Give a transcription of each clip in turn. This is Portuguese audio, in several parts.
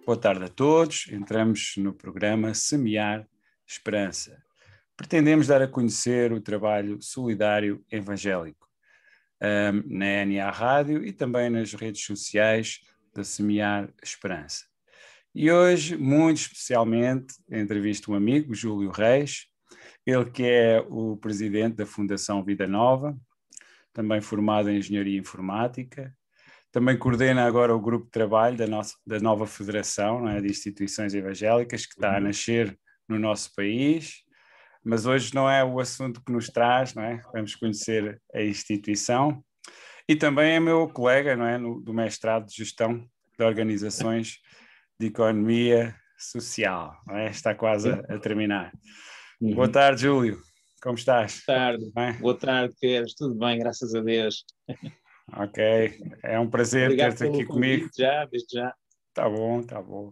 Boa tarde a todos. Entramos no programa Semear Esperança. Pretendemos dar a conhecer o trabalho solidário evangélico na NA Rádio e também nas redes sociais da Semear Esperança. E hoje, muito especialmente, entrevisto um amigo, Júlio Reis, ele que é o presidente da Fundação Vida Nova, também formado em Engenharia Informática, também coordena agora o grupo de trabalho da nova Federação, não é, de Instituições Evangélicas, que está a nascer no nosso país, mas hoje não é o assunto que nos traz, não é? Vamos conhecer a instituição. E também é meu colega, não é, do mestrado de Gestão de Organizações de Economia Social, não é? Está quase a terminar. Boa tarde, Júlio. Como estás? Boa tarde, Pedro. Tudo bem, graças a Deus. Ok, é um prazer ter-te aqui comigo. Desde já. Tá bom, tá bom.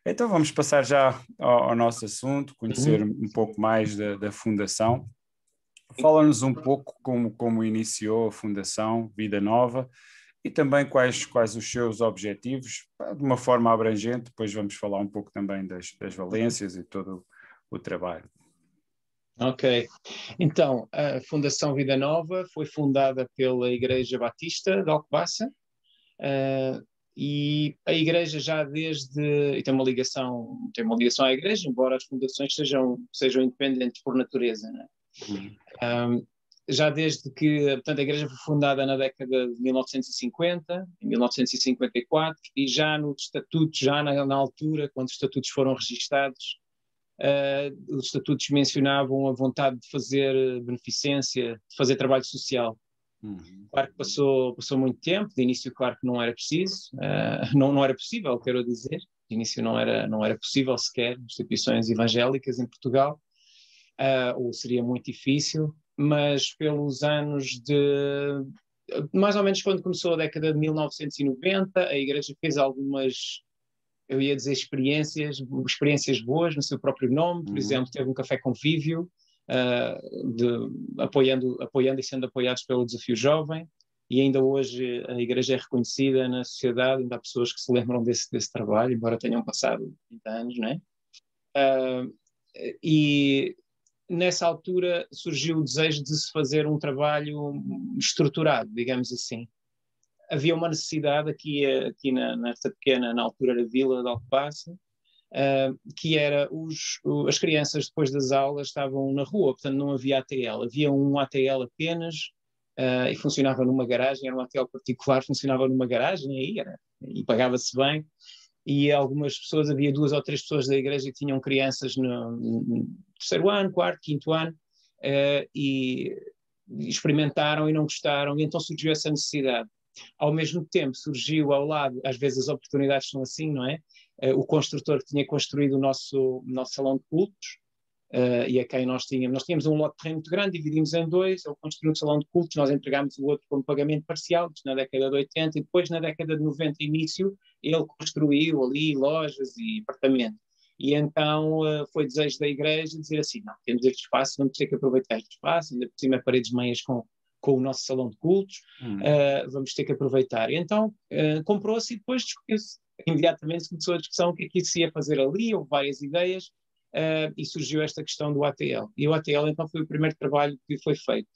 Então vamos passar já ao nosso assunto, conhecer um pouco mais da Fundação. Fala-nos um pouco como iniciou a Fundação Vida Nova e também quais os seus objetivos, de uma forma abrangente. Depois vamos falar um pouco também das valências e todo o trabalho. Ok, então a Fundação Vida Nova foi fundada pela Igreja Batista de Alcobaça e a Igreja já e tem uma ligação à Igreja, embora as fundações sejam independentes por natureza, né? Já desde que, portanto, a Igreja foi fundada na década de 1950, em 1954, e já no estatuto, na altura, quando os estatutos foram registados, os estatutos mencionavam a vontade de fazer beneficência, de fazer trabalho social. Claro que passou muito tempo, de início claro que não era preciso, não era possível, quero dizer, de início não era possível sequer instituições evangélicas em Portugal, ou seria muito difícil, mas pelos anos mais ou menos quando começou a década de 1990, a Igreja fez algumas, eu ia dizer experiências boas no seu próprio nome. Por exemplo, teve um café convívio, apoiando e sendo apoiados pelo Desafio Jovem, e ainda hoje a Igreja é reconhecida na sociedade, ainda há pessoas que se lembram desse trabalho, embora tenham passado 30 anos, não é? E nessa altura surgiu o desejo de se fazer um trabalho estruturado, digamos assim. Havia uma necessidade aqui nesta pequena, na altura era Vila de Alcobaça, que era as crianças depois das aulas estavam na rua, portanto não havia ATL, havia um ATL apenas e funcionava numa garagem, era um ATL particular, funcionava numa garagem e pagava-se bem, e algumas pessoas, havia 2 ou 3 pessoas da igreja que tinham crianças no terceiro ano, quarto, quinto ano, e experimentaram e não gostaram, e então surgiu essa necessidade. Ao mesmo tempo surgiu ao lado, às vezes as oportunidades são assim, não é? O construtor que tinha construído o nosso salão de cultos, e a quem nós tínhamos um lote de terreno muito grande, dividimos em 2, ele construiu um salão de cultos, nós entregámos o outro como pagamento parcial, na década de 80, e depois na década de 90, início, ele construiu ali lojas e apartamentos. E então foi desejo da igreja dizer assim, não, temos este espaço, vamos ter que aproveitar este espaço, ainda por cima paredes meias com o nosso salão de cultos, vamos ter que aproveitar. E então comprou-se e depois discutiu-se. Imediatamente começou a discussão o que é que se ia fazer ali, houve várias ideias, e surgiu esta questão do ATL. E o ATL então foi o primeiro trabalho que foi feito.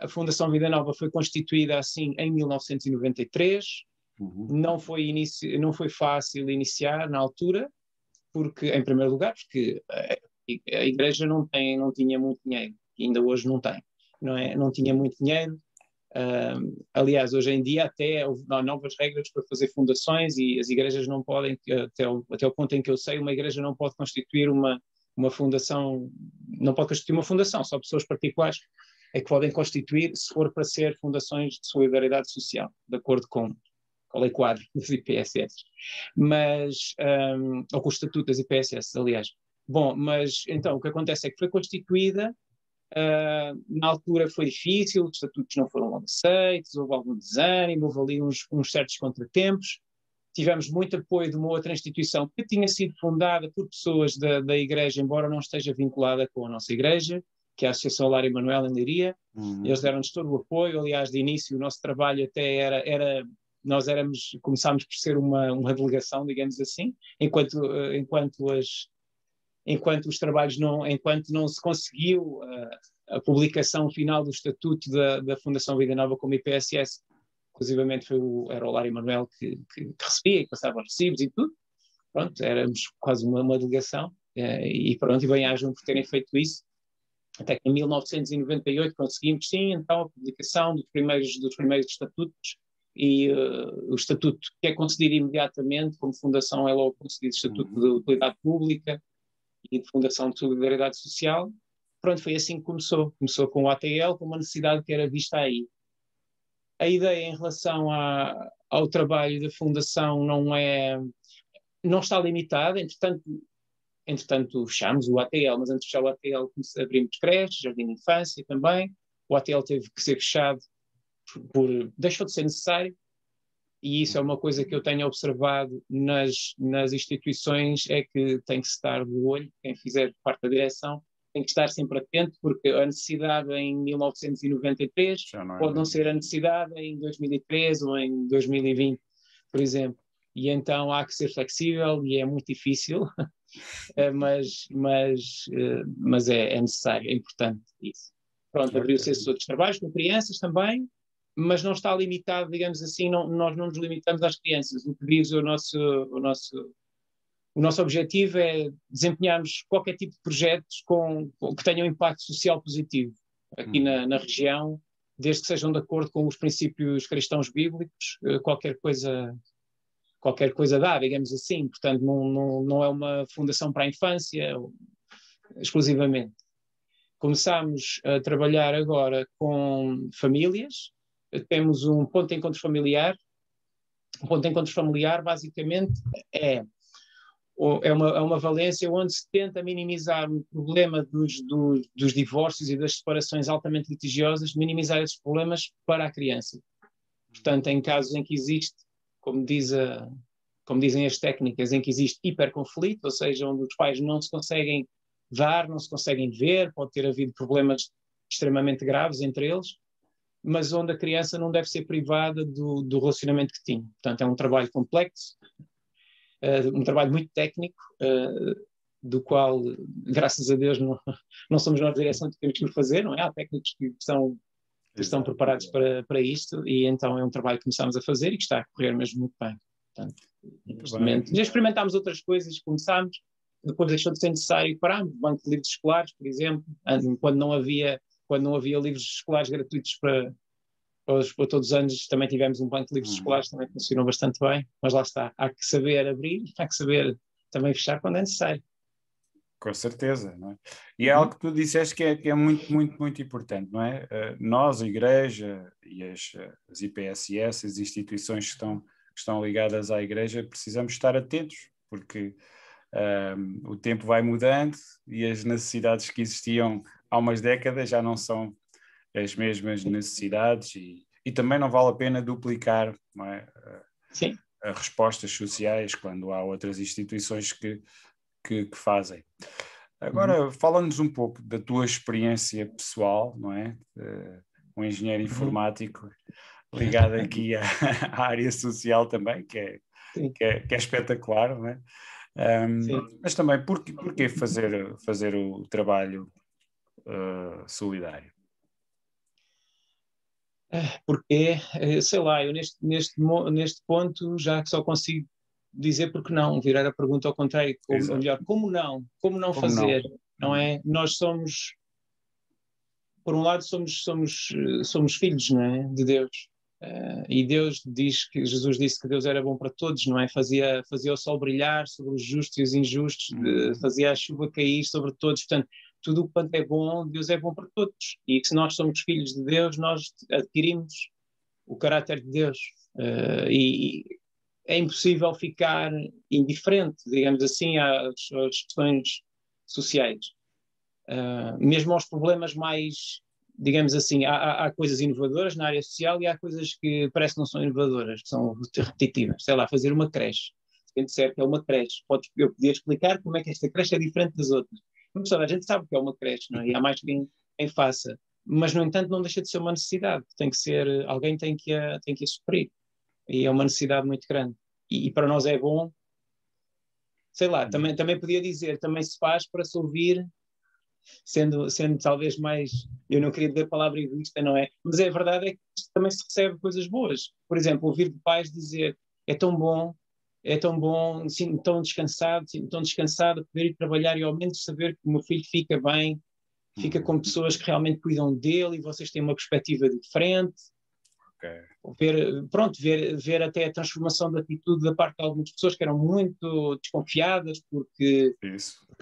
A Fundação Vida Nova foi constituída assim em 1993, não foi fácil iniciar na altura, porque, em primeiro lugar, porque a Igreja não tinha muito dinheiro, e ainda hoje não tem. Não tinha muito dinheiro. Aliás, hoje em dia até há novas regras para fazer fundações e as igrejas não podem, até o ponto em que eu sei, uma igreja não pode constituir uma fundação, não pode constituir uma fundação, só pessoas particulares é que podem constituir, se for para ser fundações de solidariedade social, de acordo com a Lei Quadro das IPSS, ou com o Estatuto das IPSS, aliás. Bom, mas então o que acontece é que foi constituída. Na altura foi difícil, os estatutos não foram logo aceitos, houve algum desânimo, houve ali uns certos contratempos. Tivemos muito apoio de uma outra instituição que tinha sido fundada por pessoas da igreja, embora não esteja vinculada com a nossa igreja, que é a Associação Lar Emanuel em Leiria. Eles deram-nos todo o apoio. Aliás, de início o nosso trabalho até era começámos por ser uma delegação, digamos assim, enquanto os trabalhos enquanto não se conseguiu a publicação final do estatuto da Fundação Vida Nova como IPSS, inclusivamente era o Lário Manuel que recebia e passava os recibos e tudo. Pronto, éramos quase uma delegação, e pronto, e bem-ajam por terem feito isso. Até que em 1998 conseguimos, sim, então a publicação dos primeiros estatutos, e o estatuto que é concedido imediatamente, como fundação é logo concedido o estatuto de utilidade pública e de fundação de solidariedade social. Pronto, foi assim que começou. Começou com o ATL, com uma necessidade que era vista aí. A ideia em relação ao trabalho da fundação não está limitada, entretanto fechámos o ATL, mas antes de fechar o ATL abrimos creches, jardim de infância também. O ATL teve que ser fechado deixou de ser necessário, e isso é uma coisa que eu tenho observado nas instituições, é que tem que se estar de olho, quem fizer parte da direção tem que estar sempre atento, porque a necessidade em 1993 pode não ser a necessidade em 2003 ou em 2020, por exemplo. E então há que ser flexível, e é muito difícil, mas é necessário, é importante isso. Pronto, abriu-se esses outros trabalhos com crianças também, mas não está limitado, digamos assim, nós não nos limitamos às crianças. O que diz o nosso objetivo é desempenharmos qualquer tipo de projetos que tenham impacto social positivo aqui na região, desde que sejam de acordo com os princípios cristãos bíblicos. Qualquer coisa dá, digamos assim. Portanto, não é uma fundação para a infância exclusivamente. Começámos a trabalhar agora com famílias. Temos um ponto de encontro familiar. Um ponto de encontro familiar, basicamente, é uma valência onde se tenta minimizar o problema dos divórcios e das separações altamente litigiosas, minimizar esses problemas para a criança. Portanto, em casos em que existe, como dizem as técnicas, em que existe hiperconflito, ou seja, onde os pais não se conseguem não se conseguem ver, pode ter havido problemas extremamente graves entre eles, mas onde a criança não deve ser privada do relacionamento que tinha. Portanto, é um trabalho complexo, um trabalho muito técnico, do qual, graças a Deus, não somos nós a direção que temos que o fazer, não é? Há técnicos que estão preparados para isto, e então é um trabalho que começámos a fazer e que está a correr mesmo muito bem. Portanto, neste momento, já experimentámos outras coisas, começámos, depois deixou de ser necessário, parámos. Banco de livros escolares, por exemplo, quando não havia livros escolares gratuitos para todos os anos, também tivemos um banco de livros escolares, também funcionou bastante bem, mas lá está, há que saber abrir, há que saber também fechar quando é necessário. Com certeza, não é? E é algo que tu disseste que é muito, muito, muito importante, não é? Nós, a Igreja e as IPSS, as instituições que estão ligadas à Igreja, precisamos estar atentos, porque o tempo vai mudando e as necessidades que existiam há umas décadas já não são as mesmas necessidades, e também não vale a pena duplicar, não é? Sim. As respostas sociais quando há outras instituições que fazem. Agora, fala-nos um pouco da tua experiência pessoal, não é? Um engenheiro informático ligado aqui à área social também, que é espetacular, não é? Mas também, porquê fazer o trabalho solidário? Porque, sei lá, eu neste ponto já só consigo dizer porque não, virar a pergunta ao contrário, ou melhor, como não fazer, não é? Nós somos, por um lado, somos filhos, não é? De Deus. E Jesus disse que Deus era bom para todos, não é? Fazia o sol brilhar sobre os justos e os injustos, fazia a chuva cair sobre todos. Portanto, tudo quanto é bom, Deus é bom para todos. E que se nós somos filhos de Deus, nós adquirimos o caráter de Deus. E é impossível ficar indiferente, digamos assim, às questões sociais. Mesmo aos problemas mais, digamos assim, há coisas inovadoras na área social e há coisas que parece que não são inovadoras, que são repetitivas. Sei lá, fazer uma creche. Se quem disser que é uma creche, eu podia explicar como é que esta creche é diferente das outras. Mas a gente sabe que é uma creche, não é? E há mais quem faça. Mas, no entanto, não deixa de ser uma necessidade. Alguém tem que a suprir. E é uma necessidade muito grande. E para nós é bom, sei lá, também podia dizer, também se faz para se ouvir, sendo talvez mais, eu não queria dizer a palavra egoísta, não é? Mas a verdade é que também se recebe coisas boas. Por exemplo, ouvir de pais dizer, é tão bom, sinto-me tão descansado a poder ir trabalhar e ao menos saber que o meu filho fica bem, fica com pessoas que realmente cuidam dele e vocês têm uma perspectiva diferente. Ver até a transformação de atitude da parte de algumas pessoas que eram muito desconfiadas porque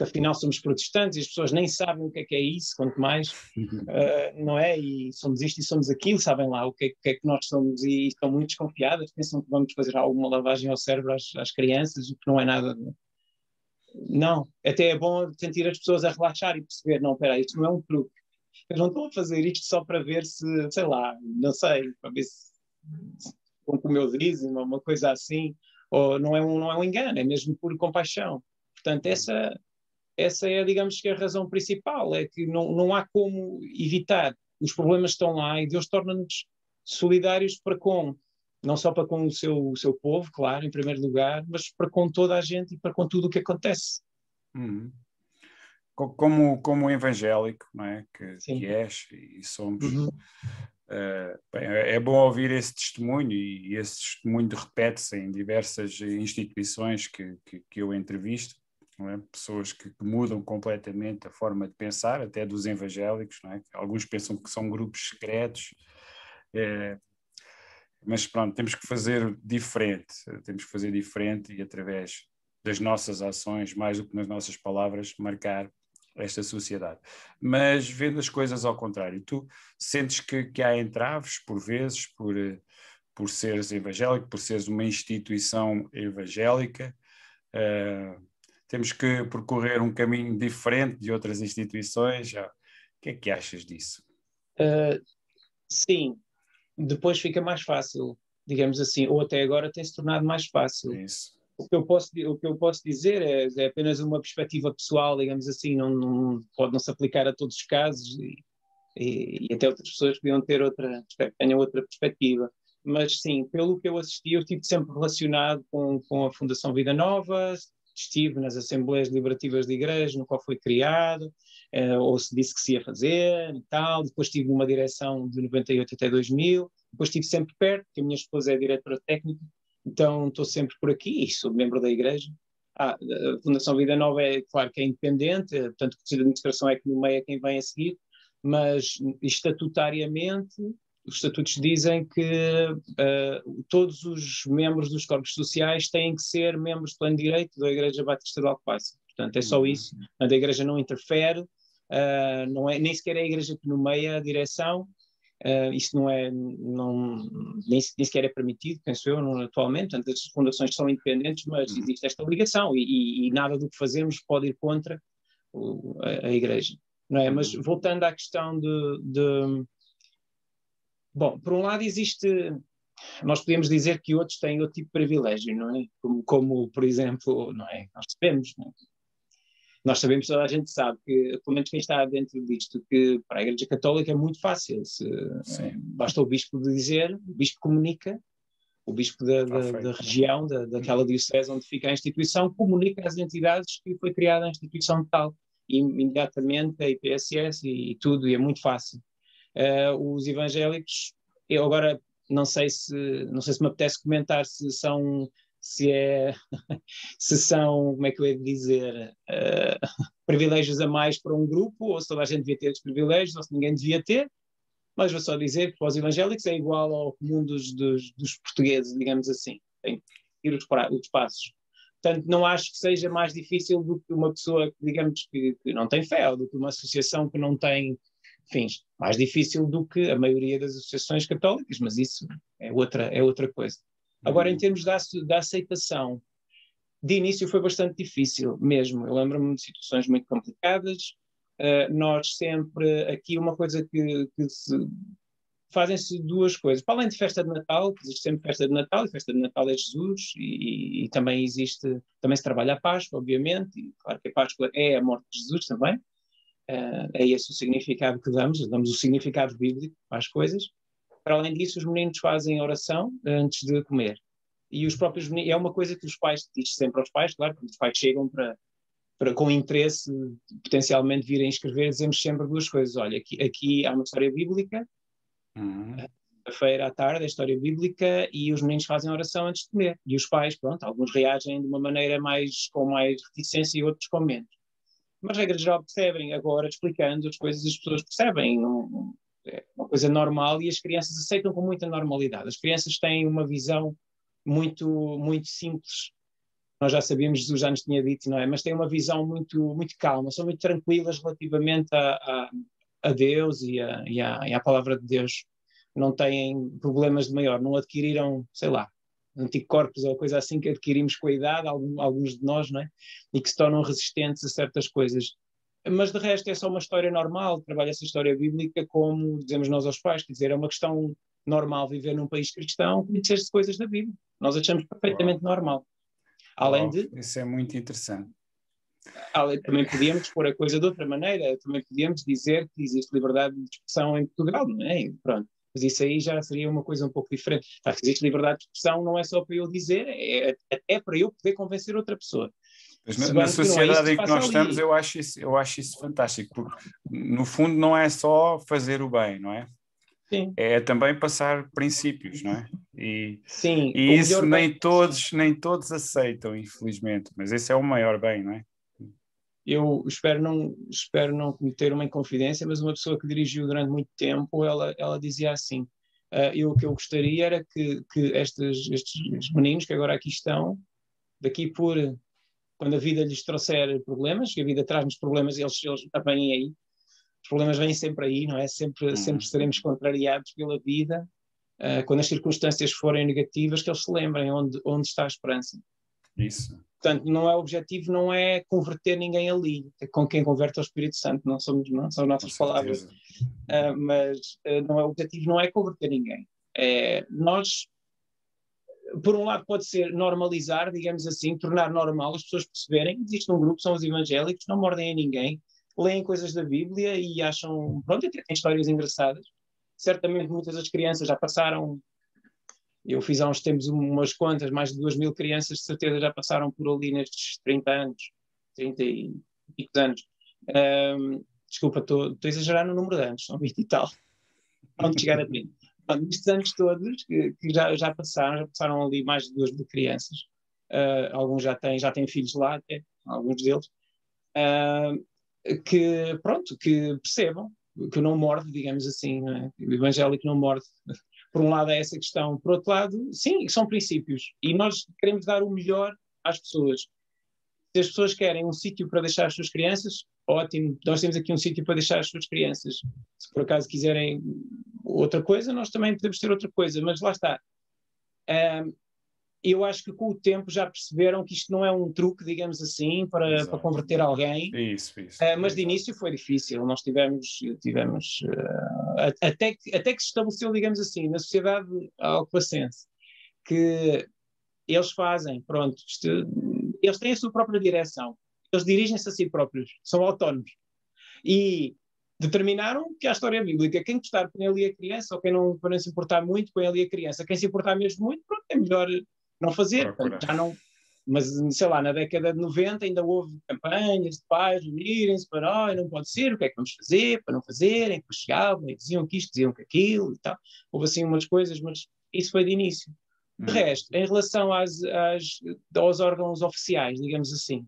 afinal somos protestantes e as pessoas nem sabem o que é isso, quanto mais, não é? E somos isto e somos aquilo, sabem lá o que é que nós somos e estão muito desconfiadas, pensam que vamos fazer alguma lavagem ao cérebro às crianças, o que não é nada. Não, até é bom sentir as pessoas a relaxar e perceber, não, espera aí, isto não é um truque. Eu não estou a fazer isto só para ver se, sei lá, não sei, para ver se com o meu dízimo, uma coisa assim, ou não é um engano, é mesmo por compaixão. Portanto, essa é, digamos que a razão principal, é que não há como evitar. Os problemas estão lá e Deus torna-nos solidários não só para com o seu povo, claro, em primeiro lugar, mas para com toda a gente e para com tudo o que acontece. Como evangélico, não é? Que és e somos. Bem, é bom ouvir esse testemunho e esse testemunho repete-se em diversas instituições que eu entrevisto, não é? Pessoas que mudam completamente a forma de pensar, até dos evangélicos, não é? Alguns pensam que são grupos secretos, mas pronto, temos que fazer diferente e através das nossas ações, mais do que nas nossas palavras, marcar esta sociedade. Mas vendo as coisas ao contrário, tu sentes que há entraves, por vezes, por seres evangélico, por seres uma instituição evangélica, temos que percorrer um caminho diferente de outras instituições. O que é que achas disso? Sim, depois fica mais fácil, digamos assim, ou até agora tem se tornado mais fácil. Isso. O que eu posso dizer é apenas uma perspectiva pessoal, digamos assim, pode não se aplicar a todos os casos e até outras pessoas podiam ter tenham outra perspectiva. Mas sim, pelo que eu assisti, eu estive sempre relacionado com a Fundação Vida Nova, estive nas Assembleias Deliberativas de Igreja, no qual foi criado, ou se disse que se ia fazer e tal. Depois estive numa direção de 98 até 2000, depois estive sempre perto, porque a minha esposa é diretora técnica, então estou sempre por aqui e sou membro da igreja. A Fundação Vida Nova é, claro que é independente, portanto, o Conselho de Administração é que nomeia quem vem a seguir, mas estatutariamente os estatutos dizem que todos os membros dos corpos sociais têm que ser membros de pleno direito da Igreja Batista de Alcobaça. Portanto, é só isso. A Igreja não interfere, nem sequer é a Igreja que nomeia a direção. Isso nem sequer é permitido, penso eu, atualmente. Portanto, as fundações são independentes, mas existe esta ligação e nada do que fazemos pode ir contra a Igreja. Não é? Mas voltando à questão Bom, por um lado nós podemos dizer que outros têm outro tipo de privilégio, não é? Como por exemplo, não é? Nós sabemos, toda a gente sabe que, pelo menos quem está dentro disto, que para a Igreja Católica é muito fácil. Basta o bispo dizer, o bispo comunica, o bispo da região, daquela diocese onde fica a instituição, comunica às entidades que foi criada a instituição tal. E imediatamente a IPSS e tudo, e é muito fácil. Os evangélicos, eu agora não sei se me apetece comentar se são, como é que eu ia dizer, privilégios a mais para um grupo, ou se toda a gente devia ter os privilégios, ou se ninguém devia ter, mas vou só dizer que para os evangélicos é igual ao comum dos portugueses, digamos assim, tem que ir os passos. Portanto, não acho que seja mais difícil do que uma pessoa, digamos, que não tem fé, ou do que uma associação que não tem fins. Mais difícil do que a maioria das associações católicas, mas isso é outra coisa. Agora, em termos da aceitação, de início foi bastante difícil mesmo. Eu lembro-me de situações muito complicadas. Nós sempre, aqui uma coisa que fazem-se duas coisas. Para além de festa de Natal, que existe sempre festa de Natal, e festa de Natal é Jesus, e também também se trabalha a Páscoa, obviamente, e claro que a Páscoa é a morte de Jesus também. É esse o significado que damos o significado bíblico às coisas. Para além disso, os meninos fazem oração antes de comer. E os próprios meninos, é uma coisa que os pais, diz sempre aos pais, claro, quando os pais chegam com interesse de potencialmente virem escrever, dizemos sempre duas coisas. Olha, aqui há uma história bíblica, a feira à tarde, a história bíblica, e os meninos fazem oração antes de comer. E os pais, pronto, alguns reagem de uma maneira com mais reticência e outros com menos. Mas, regra geral, percebem. Agora, explicando as coisas, as pessoas percebem. É uma coisa normal e as crianças aceitam com muita normalidade. As crianças têm uma visão muito, muito simples. Nós já sabíamos, Jesus já nos tinha dito, não é? Mas têm uma visão muito, muito calma, são muito tranquilas relativamente a Deus e à palavra de Deus. Não têm problemas de maior, não adquiriram, sei lá, anticorpos ou coisa assim que adquirimos com a idade, alguns de nós, não é? E que se tornam resistentes a certas coisas. Mas de resto é só uma história normal, trabalha essa história bíblica como dizemos nós aos pais, quer dizer, é uma questão normal viver num país cristão, conhecer-se coisas da Bíblia. Nós achamos perfeitamente normal. Além de... Isso é muito interessante. Também podíamos expor a coisa de outra maneira, também podíamos dizer que existe liberdade de expressão em Portugal, não é? E pronto. Mas isso aí já seria uma coisa um pouco diferente. Se existe liberdade de expressão, não é só para eu dizer, é para eu poder convencer outra pessoa. Mas na sociedade em que nós estamos, eu acho isso fantástico, porque no fundo não é só fazer o bem, não é? Sim. É também passar princípios, não é? Sim. E isso nem todos aceitam, infelizmente, mas esse é o maior bem, não é? Eu espero não cometer uma inconfidência, mas uma pessoa que dirigiu durante muito tempo, ela dizia assim, o que eu gostaria era que estes meninos que agora aqui estão, quando a vida lhes trouxer problemas, que a vida traz-nos problemas, eles vêm aí, os problemas vêm sempre aí, não é? Sempre seremos contrariados pela vida, quando as circunstâncias forem negativas, que eles se lembrem onde está a esperança. Isso. Portanto, o objetivo não é converter ninguém ali, com quem converte ao Espírito Santo, não são nossas palavras, mas o objetivo não é converter ninguém. Nós, por um lado, pode ser normalizar, digamos assim, tornar normal as pessoas perceberem, existe um grupo, são os evangélicos, não mordem a ninguém, leem coisas da Bíblia e acham, pronto, até têm histórias engraçadas. Certamente muitas das crianças já passaram. Eu fiz há uns tempos umas contas, mais de 2.000 crianças de certeza já passaram por ali nestes 30 anos, 30 e poucos anos. Desculpa, estou a exagerar no número de anos, são 20 e tal. Vamos chegar a 30. Nestes anos todos que já passaram ali mais de 2.000 crianças. Alguns já têm filhos lá, até, alguns deles. Que percebam que não morde, digamos assim, não é? O evangélico não morde. Por um lado é essa questão, por outro lado, sim, são princípios e nós queremos dar o melhor às pessoas. Se as pessoas querem um sítio para deixar as suas crianças, ótimo, nós temos aqui um sítio para deixar as suas crianças. Se por acaso quiserem outra coisa, nós também podemos ter outra coisa, mas lá está. Eu acho que com o tempo já perceberam que isto não é um truque, digamos assim, para converter alguém. Isso. Mas de início foi difícil. Nós tivemos até que se estabeleceu, digamos assim, na sociedade alcobacense, que eles fazem, pronto, eles têm a sua própria direção. Eles dirigem-se a si próprios, são autónomos. E determinaram que a história bíblica, quem gostar põe ali a criança, ou quem não se importar muito põe ali a criança. Quem se importar mesmo muito, pronto, é melhor não fazer. Portanto, já não... Mas, sei lá, na década de 90 ainda houve campanhas de pais unirem-se para, não pode ser, o que é que vamos fazer para não fazerem, depois chegavam e diziam que isto, diziam que aquilo e tal. Houve assim umas coisas, mas isso foi de início. De resto, em relação aos órgãos oficiais, digamos assim,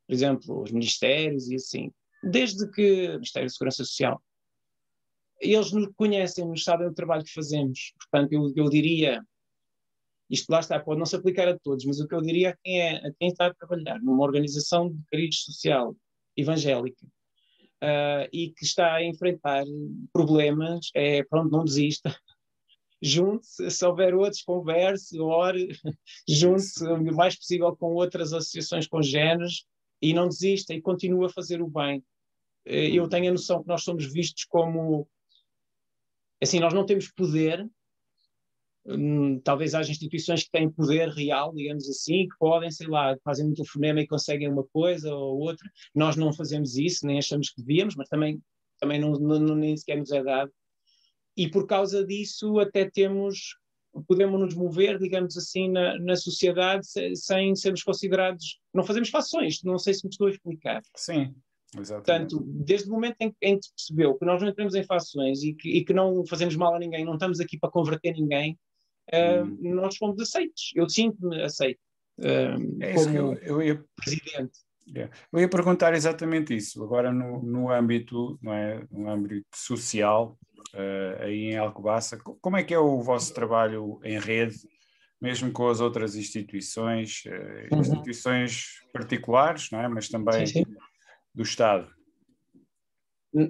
por exemplo, os ministérios e assim, desde que o Ministério da Segurança Social, eles nos conhecem, nos sabem o trabalho que fazemos. Portanto, eu diria, isto lá está, pode não se aplicar a todos, mas o que eu diria a quem está a trabalhar numa organização de cariz social evangélica e que está a enfrentar problemas, pronto, não desista. Junte-se, se houver outros, converse, ore, junte-se o mais possível com outras associações congêneres e não desista e continue a fazer o bem. Eu tenho a noção que nós somos vistos como... Assim, nós não temos poder, talvez haja instituições que têm poder real, digamos assim, que podem, sei lá, fazem um telefonema e conseguem uma coisa ou outra. Nós não fazemos isso, nem achamos que devíamos, mas também nem sequer nos é dado. e por causa disso até podemos nos mover, digamos assim, na sociedade sem sermos considerados, não fazemos fações, não sei se me estou a explicar. Sim, exatamente. Portanto, desde o momento em que se percebeu que nós não entramos em fações e que não fazemos mal a ninguém, não estamos aqui para converter ninguém, nós fomos aceitos. Eu sinto-me aceito É isso que como eu ia, presidente. eu ia perguntar exatamente isso. Agora no âmbito, não é, no âmbito social, aí em Alcobaça, como é que é o vosso trabalho em rede, mesmo com as outras instituições, instituições particulares, não é, mas também Sim. do Estado?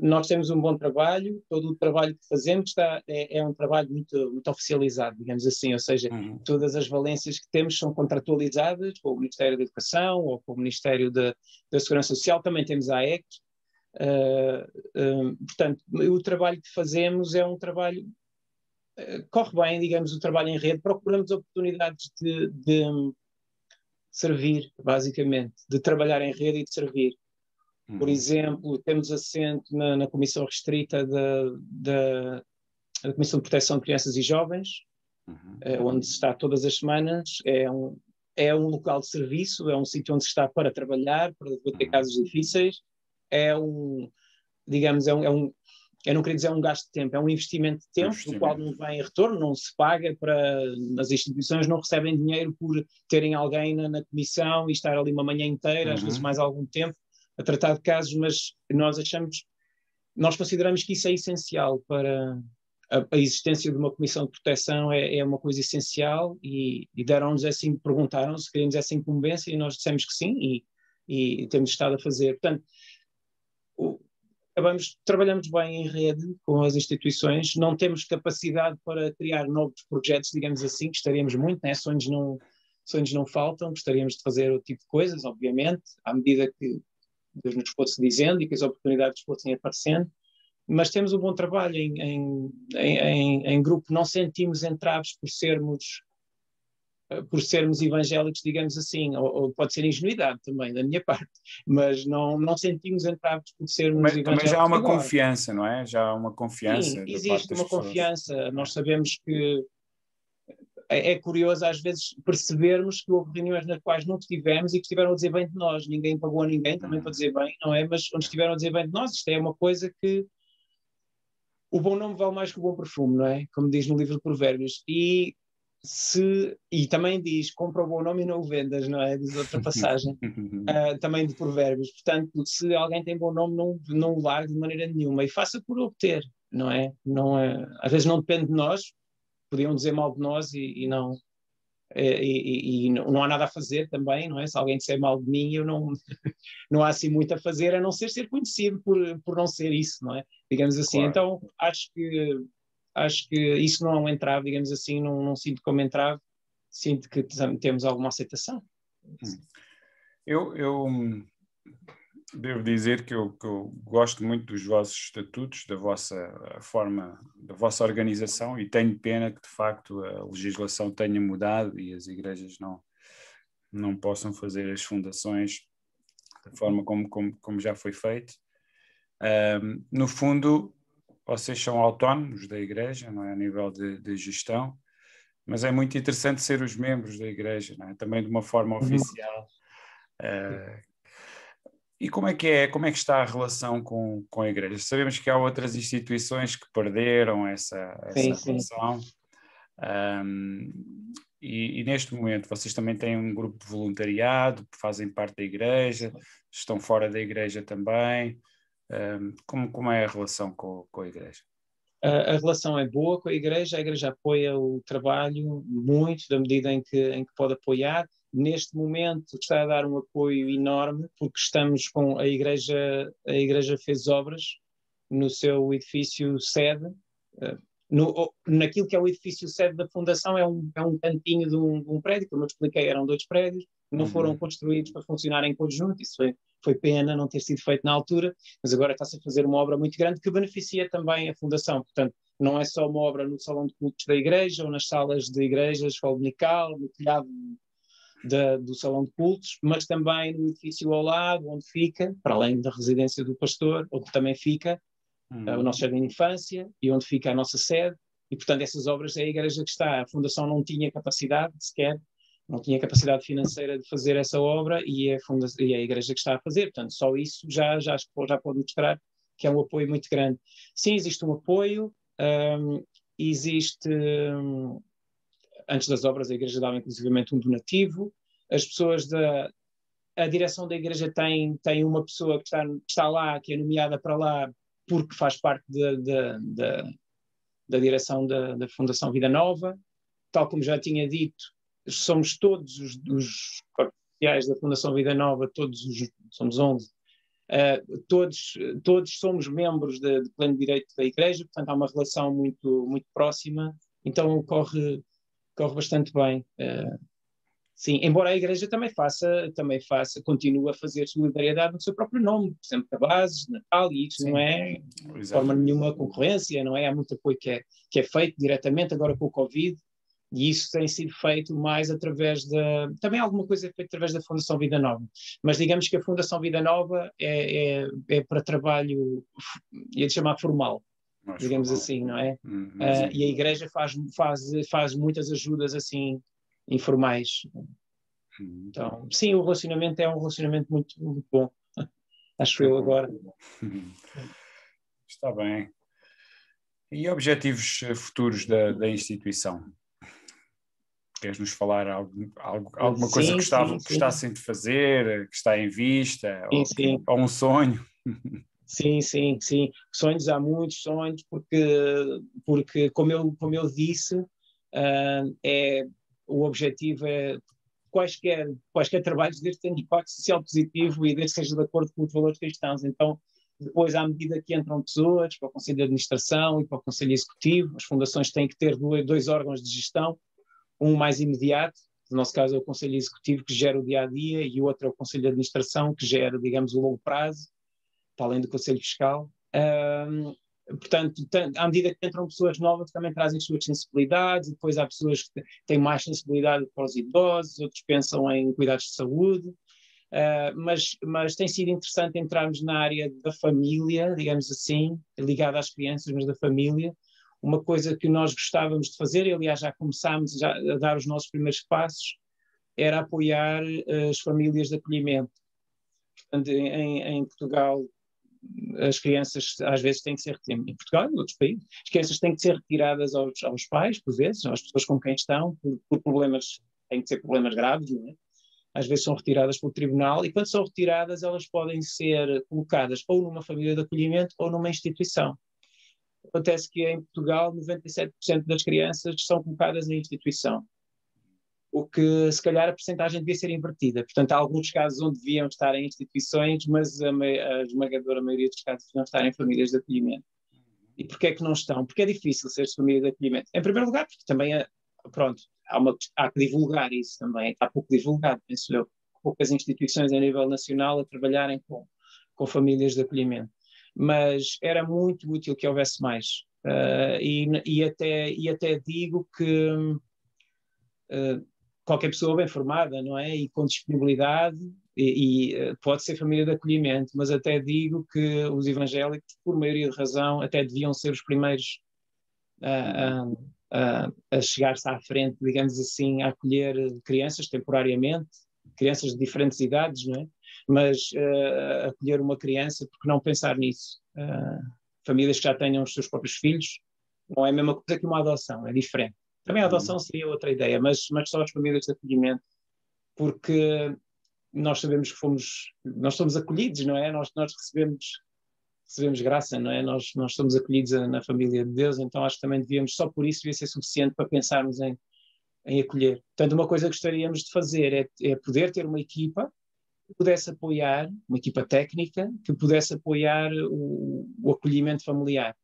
Nós temos um bom trabalho, todo o trabalho que fazemos é um trabalho muito, muito oficializado, digamos assim, ou seja, todas as valências que temos são contratualizadas com o Ministério da Educação ou com o Ministério da Segurança Social, também temos a AEC. Portanto, o trabalho que fazemos é um trabalho, corre bem, digamos, o trabalho em rede, procuramos oportunidades de servir, basicamente, de trabalhar em rede e de servir. Por exemplo, temos assento na Comissão Restrita da Comissão de Proteção de Crianças e Jovens, onde se está todas as semanas. É um local de serviço, é um sítio onde se está para trabalhar, para debater casos difíceis. Digamos, eu não queria dizer um gasto de tempo, é um investimento de tempo, do qual não vem retorno, não se paga as instituições não recebem dinheiro por terem alguém na comissão e estar ali uma manhã inteira, às vezes mais algum tempo, a tratar de casos, mas nós consideramos que isso é essencial para a existência de uma comissão de proteção, é uma coisa essencial, e deram-nos assim, perguntaram se queríamos essa incumbência e nós dissemos que sim, e temos estado a fazer. Portanto, trabalhamos bem em rede com as instituições, não temos capacidade para criar novos projetos, digamos assim, gostaríamos muito, né? Sonhos não faltam, gostaríamos de fazer outro tipo de coisas, obviamente, à medida que Deus nos fosse dizendo e que as oportunidades fossem aparecendo, mas temos um bom trabalho em grupo, não sentimos entraves por sermos evangélicos, digamos assim, ou pode ser ingenuidade também da minha parte, mas não sentimos entraves por sermos evangélicos. Também já há uma confiança, não é? Já há uma confiança. Sim, existe uma confiança. Nós sabemos que é curioso às vezes percebermos que houve reuniões nas quais não estivemos e que estiveram a dizer bem de nós. Ninguém pagou a ninguém também para dizer bem, não é? Mas onde estiveram a dizer bem de nós, isto é uma coisa que o bom nome vale mais que o bom perfume, não é? Como diz no livro de Provérbios. E também diz, compra o bom nome e não o vendas, não é? Diz outra passagem, também de Provérbios. Portanto, se alguém tem bom nome, não o largue de maneira nenhuma e faça por obter, não é? Às vezes não depende de nós, podiam dizer mal de nós e não há nada a fazer também, não é? Se alguém disser mal de mim, eu não há assim muito a fazer, a não ser conhecido por não ser isso, não é? Digamos assim. Claro. Então, acho que isso não é um entrave, digamos assim, não sinto como entrave, sinto que temos alguma aceitação. Eu devo dizer que eu gosto muito dos vossos estatutos, da vossa forma, da vossa organização, e tenho pena que, de facto, a legislação tenha mudado e as igrejas não possam fazer as fundações da forma como já foi feito. No fundo, vocês são autónomos da igreja, não é? A nível de gestão, mas é muito interessante ser os membros da igreja, não é? Também de uma forma oficial. E como é que está a relação com a igreja? Sabemos que há outras instituições que perderam essa relação. E neste momento vocês também têm um grupo de voluntariado, fazem parte da igreja, estão fora da igreja também. Como é a relação com a igreja? A relação é boa com a igreja apoia o trabalho muito, da medida em que pode apoiar. Neste momento está a dar um apoio enorme, porque estamos com a igreja fez obras no seu edifício sede, naquilo que é o edifício sede da Fundação, é um cantinho de um prédio, como eu expliquei, eram 2 prédios, não foram construídos para funcionar em conjunto, isso foi pena não ter sido feito na altura, mas agora está-se a fazer uma obra muito grande que beneficia também a Fundação. Portanto, não é só uma obra no salão de cultos da igreja ou nas salas de igreja, escola dominical, no telhado do salão de cultos, mas também no edifício ao lado, onde fica, para além da residência do pastor, onde também fica o nosso jardim de infância e onde fica a nossa sede, e portanto essas obras é a igreja que está. A Fundação não tinha capacidade sequer, não tinha capacidade financeira de fazer essa obra, e é a igreja que está a fazer, portanto só isso já pode mostrar que é um apoio muito grande. Sim, existe um apoio, existe, antes das obras a igreja dava inclusivamente um donativo, as pessoas a direção da igreja tem uma pessoa que está lá, que é nomeada para lá porque faz parte da direção da Fundação Vida Nova. Tal como já tinha dito, somos todos os corpos sociais da Fundação Vida Nova, somos 11, todos somos membros de pleno direito da igreja, portanto há uma relação muito, muito próxima, então corre bastante bem. Sim, embora a igreja também continue a fazer solidariedade no seu próprio nome, por exemplo, cabazes, Natal, e isso não é de forma nenhuma concorrência, não é? Há muito apoio que é feito diretamente agora com o Covid, e isso tem sido feito mais através também alguma coisa é feita através da Fundação Vida Nova, mas digamos que a Fundação Vida Nova é para trabalho, ia chamar formal, mais digamos formal. Assim, não é? E a igreja faz muitas ajudas assim, informais. Então, sim, o relacionamento é um relacionamento muito, muito bom. Acho eu agora. Está bem. E objetivos futuros da instituição? Queres-nos falar alguma coisa que gostassem de fazer, que está em vista, ou um sonho? Sim. Sonhos, há muitos sonhos, porque como eu disse, o objetivo é quaisquer trabalhos desde que tenham impacto social positivo e desde que seja de acordo com os valores cristãos. Então, depois, à medida que entram pessoas para o Conselho de Administração e para o Conselho Executivo, as fundações têm que ter dois órgãos de gestão, um mais imediato, no nosso caso é o Conselho Executivo, que gera o dia-a-dia, e o outro é o Conselho de Administração, que gera, digamos, o longo prazo, para além do Conselho Fiscal. Portanto, à medida que entram pessoas novas, também trazem suas sensibilidades, e depois há pessoas que têm mais sensibilidade para os idosos, outros pensam em cuidados de saúde, mas tem sido interessante entrarmos na área da família, digamos assim, ligada às crianças, mas da família. Uma coisa que nós gostávamos de fazer, e aliás já começámos a dar os nossos primeiros passos, era apoiar as famílias de acolhimento. Portanto, em Portugal, as crianças às vezes têm que ser retiradas, em Portugal e em outros países, as crianças têm que ser retiradas aos pais, por vezes, às pessoas com quem estão, por problemas, têm que ser problemas graves, não é? Às vezes são retiradas pelo tribunal, e quando são retiradas elas podem ser colocadas ou numa família de acolhimento ou numa instituição. Acontece que em Portugal 97% das crianças são colocadas em instituição, o que se calhar a percentagem devia ser invertida. Portanto, há alguns casos onde deviam estar em instituições, mas a esmagadora maioria dos casos deviam estar em famílias de acolhimento. E porquê é que não estão? Porque é difícil ser família de acolhimento. Em primeiro lugar, porque também há que divulgar isso também. Está pouco divulgado, penso eu. Poucas instituições a nível nacional a trabalharem com famílias de acolhimento. Mas era muito útil que houvesse mais. E até digo que qualquer pessoa bem formada, não é? E com disponibilidade, pode ser família de acolhimento, mas até digo que os evangélicos, por maioria de razão, até deviam ser os primeiros a chegar-se à frente, digamos assim, a acolher crianças temporariamente, crianças de diferentes idades, não é? Mas acolher uma criança, porque não pensar nisso? Famílias que já tenham os seus próprios filhos, não é a mesma coisa que uma adoção, é diferente. Também a adoção seria outra ideia, mas só as famílias de acolhimento, porque nós sabemos que nós somos acolhidos, não é? Nós recebemos graça, não é? Nós somos acolhidos na família de Deus, então acho que também só por isso devia ser suficiente para pensarmos em acolher. Portanto, uma coisa que gostaríamos de fazer é poder ter uma equipa que pudesse apoiar, uma equipa técnica, que pudesse apoiar o acolhimento familiar,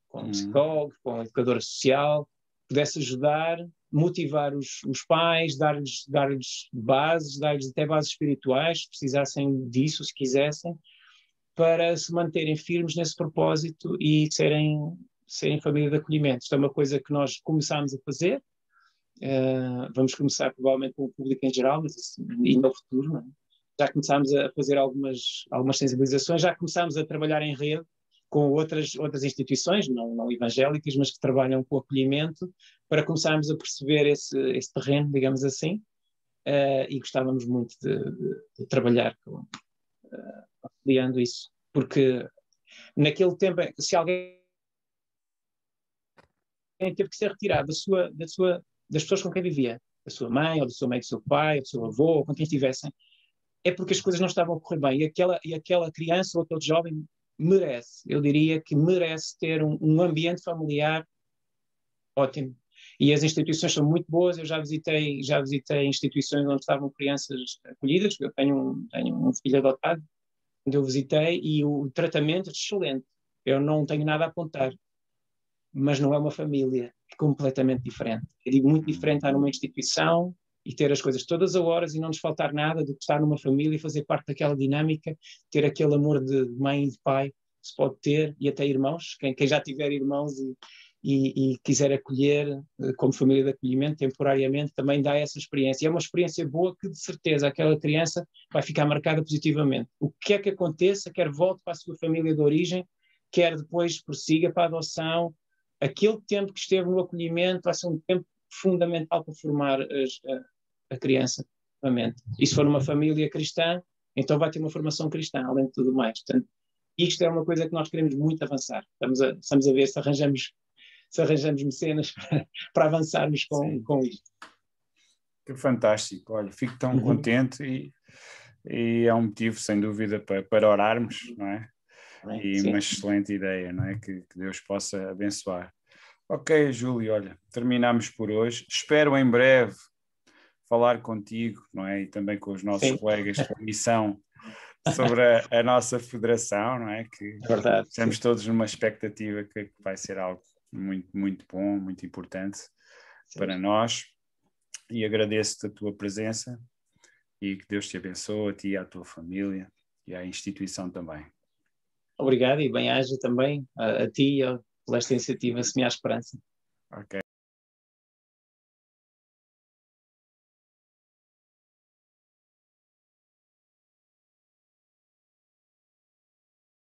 com um psicólogo, com uma educadora social, pudesse ajudar, motivar os pais, dar-lhes bases, dar-lhes até bases espirituais, se precisassem disso, se quisessem, para se manterem firmes nesse propósito e serem família de acolhimento. Isto é uma coisa que nós começámos a fazer, vamos começar provavelmente com o público em geral, mas e no futuro, não é? Já começámos a fazer algumas sensibilizações, já começámos a trabalhar em rede, com outras instituições, não evangélicas, mas que trabalham com o acolhimento, para começarmos a perceber esse terreno, digamos assim, e gostávamos muito de trabalhar auxiliando isso, porque naquele tempo, se alguém teve que ser retirado das pessoas com quem vivia, da sua mãe, ou da sua mãe, do seu pai, ou do seu avô, ou com quem estivessem, é porque as coisas não estavam a correr bem, e aquela criança ou aquele jovem merece, eu diria que merece ter um ambiente familiar ótimo. E as instituições são muito boas, eu já visitei instituições onde estavam crianças acolhidas, eu tenho um filho adotado, onde eu visitei, e o tratamento é excelente. Eu não tenho nada a apontar, mas não é uma família, é completamente diferente. Eu digo muito diferente estar numa instituição e ter as coisas todas a horas e não nos faltar nada, do que estar numa família e fazer parte daquela dinâmica, ter aquele amor de mãe e de pai que se pode ter, e até irmãos, quem já tiver irmãos e quiser acolher como família de acolhimento temporariamente, também dá essa experiência. E é uma experiência boa que, de certeza, aquela criança vai ficar marcada positivamente. O que é que aconteça, quer volte para a sua família de origem, quer depois prossiga para a adoção, aquele tempo que esteve no acolhimento vai ser um tempo fundamental para formar a criança, novamente. E se for uma família cristã, então vai ter uma formação cristã, além de tudo mais. Portanto, isto é uma coisa que nós queremos muito avançar. Estamos a ver se arranjamos mecenas para avançarmos com isto. Que fantástico, olha, fico tão contente e é um motivo, sem dúvida, para orarmos, não é? E Sim. uma excelente ideia, não é? Que Deus possa abençoar. Ok, Júlio, olha, terminamos por hoje. Espero em breve falar contigo, não é? E também com os nossos colegas de missão sobre a nossa federação, não é? Que é verdade, estamos todos numa expectativa que vai ser algo muito, muito bom, muito importante para nós. E agradeço-te a tua presença e que Deus te abençoe, a ti e à tua família e à instituição também. Obrigado e bem-aja também a ti e pela esta iniciativa Semear Esperança. Ok.